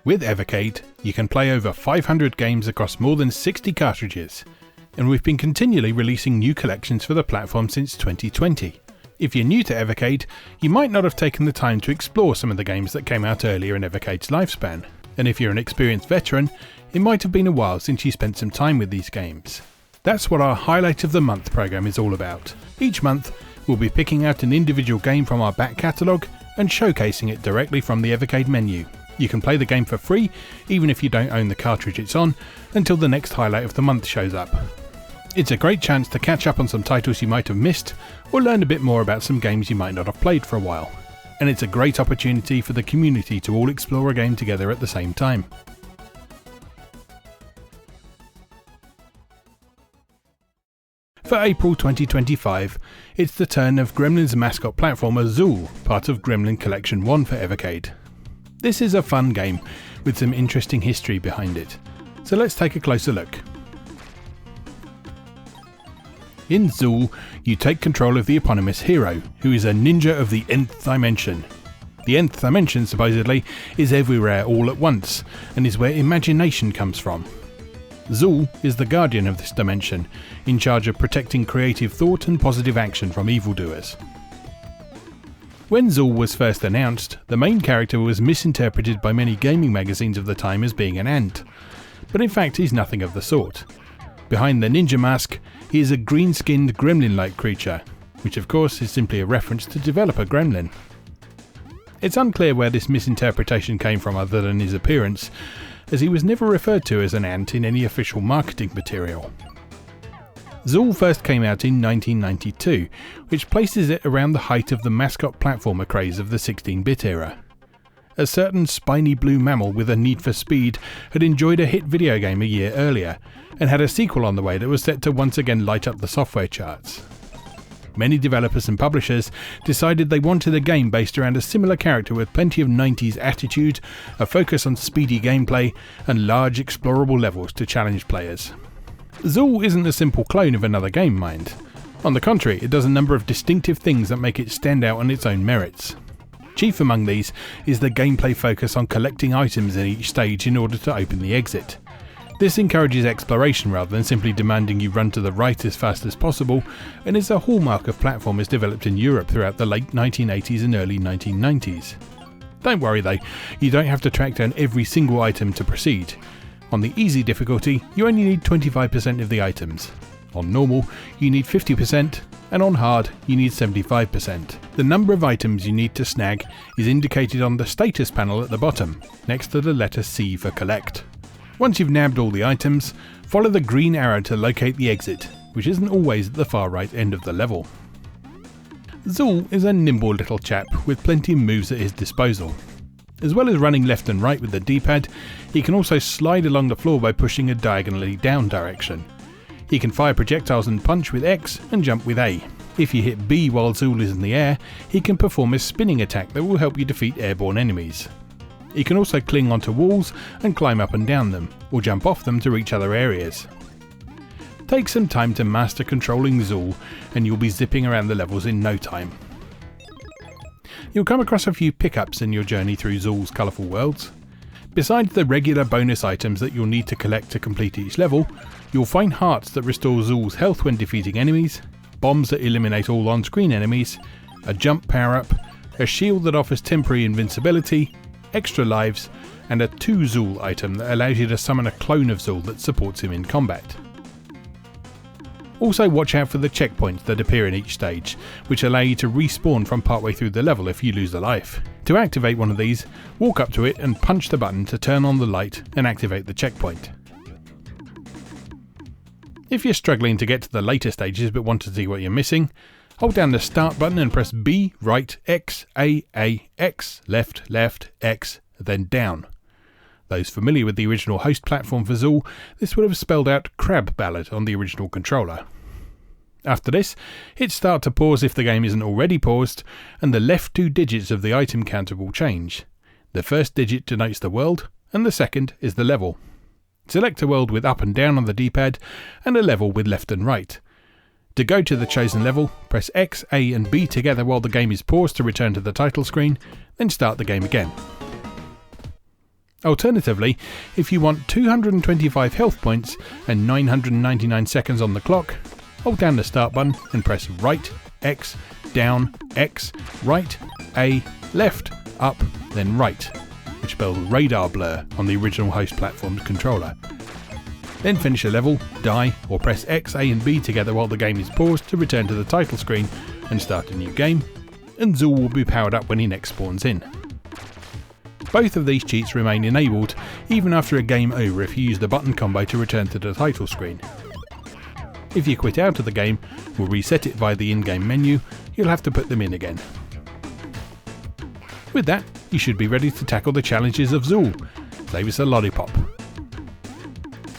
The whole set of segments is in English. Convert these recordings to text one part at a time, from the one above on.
With Evercade, you can play over 500 games across more than 60 cartridges, and we've been continually releasing new collections for the platform since 2020. If you're new to Evercade, you might not have taken the time to explore some of the games that came out earlier in Evercade's lifespan, and if you're an experienced veteran, it might have been a while since you spent some time with these games. That's what our Highlight of the Month program is all about. Each month, we'll be picking out an individual game from our back catalogue and showcasing it directly from the Evercade menu. You can play the game for free, even if you don't own the cartridge it's on, until the next Highlight of the Month shows up. It's a great chance to catch up on some titles you might have missed, or learn a bit more about some games you might not have played for a while. And it's a great opportunity for the community to all explore a game together at the same time. For April 2025, it's the turn of Gremlin's mascot platformer Zool, part of Gremlin Collection 1 for Evercade. This is a fun game with some interesting history behind it, so let's take a closer look. In Zool, you take control of the eponymous hero, who is a ninja of the nth dimension. The nth dimension, supposedly, is everywhere all at once, and is where imagination comes from. Zool is the guardian of this dimension, in charge of protecting creative thought and positive action from evildoers. When Zool was first announced, the main character was misinterpreted by many gaming magazines of the time as being an ant, but in fact he's nothing of the sort. Behind the ninja mask, he is a green-skinned gremlin-like creature, which of course is simply a reference to developer Gremlin. It's unclear where this misinterpretation came from other than his appearance, as he was never referred to as an ant in any official marketing material. Zool first came out in 1992, which places it around the height of the mascot platformer craze of the 16-bit era. A certain spiny blue mammal with a need for speed had enjoyed a hit video game a year earlier, and had a sequel on the way that was set to once again light up the software charts. Many developers and publishers decided they wanted a game based around a similar character with plenty of 90s attitude, a focus on speedy gameplay, and large explorable levels to challenge players. Zool isn't a simple clone of another game, mind. On the contrary, it does a number of distinctive things that make it stand out on its own merits. Chief among these is the gameplay focus on collecting items in each stage in order to open the exit. This encourages exploration rather than simply demanding you run to the right as fast as possible, and is a hallmark of platformers developed in Europe throughout the late 1980s and early 1990s. Don't worry though, you don't have to track down every single item to proceed. On the easy difficulty, you only need 25% of the items. On normal, you need 50%, and on hard, you need 75%. The number of items you need to snag is indicated on the status panel at the bottom, next to the letter C for collect. Once you've nabbed all the items, follow the green arrow to locate the exit, which isn't always at the far right end of the level. Zool is a nimble little chap with plenty of moves at his disposal. As well as running left and right with the D-pad, he can also slide along the floor by pushing a diagonally down direction. He can fire projectiles and punch with X and jump with A. If you hit B while Zool is in the air, he can perform a spinning attack that will help you defeat airborne enemies. He can also cling onto walls and climb up and down them, or jump off them to reach other areas. Take some time to master controlling Zool, and you'll be zipping around the levels in no time. You'll come across a few pickups in your journey through Zool's colourful worlds. Besides the regular bonus items that you'll need to collect to complete each level, you'll find hearts that restore Zool's health when defeating enemies, bombs that eliminate all on-screen enemies, a jump power-up, a shield that offers temporary invincibility, extra lives, and a 2 Zool item that allows you to summon a clone of Zool that supports him in combat. Also watch out for the checkpoints that appear in each stage, which allow you to respawn from partway through the level if you lose a life. To activate one of these, walk up to it and punch the button to turn on the light and activate the checkpoint. If you're struggling to get to the later stages but want to see what you're missing, hold down the start button and press B, right, X, A, X, left, X, then down. Those familiar with the original host platform for Zool, this would have spelled out Crab Ballad on the original controller. After this, hit start to pause if the game isn't already paused, and the left 2 digits of the item counter will change. The first digit denotes the world, and the second is the level. Select a world with up and down on the D-pad, and a level with left and right. To go to the chosen level, press X, A and B together while the game is paused to return to the title screen, then start the game again. Alternatively, if you want 225 health points and 999 seconds on the clock, hold down the start button and press right, X, down, X, right, A, left, up, then right, which spells radar blur on the original host platform's controller. Then finish a level, die, or press X, A and B together while the game is paused to return to the title screen and start a new game, and Zool will be powered up when he next spawns in. Both of these cheats remain enabled even after a game over if you use the button combo to return to the title screen. If you quit out of the game or reset it via the in-game menu, you'll have to put them in again. With that, you should be ready to tackle the challenges of Zool. Save us a lollipop.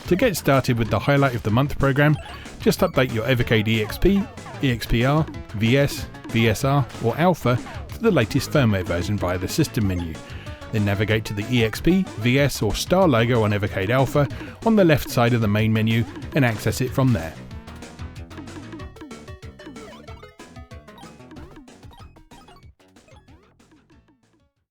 To get started with the Highlight of the Month program, just update your Evercade EXP, EXPR, VS, VSR or Alpha to the latest firmware version via the system menu. Then navigate to the EXP, VS or Star logo on Evercade Alpha on the left side of the main menu and access it from there.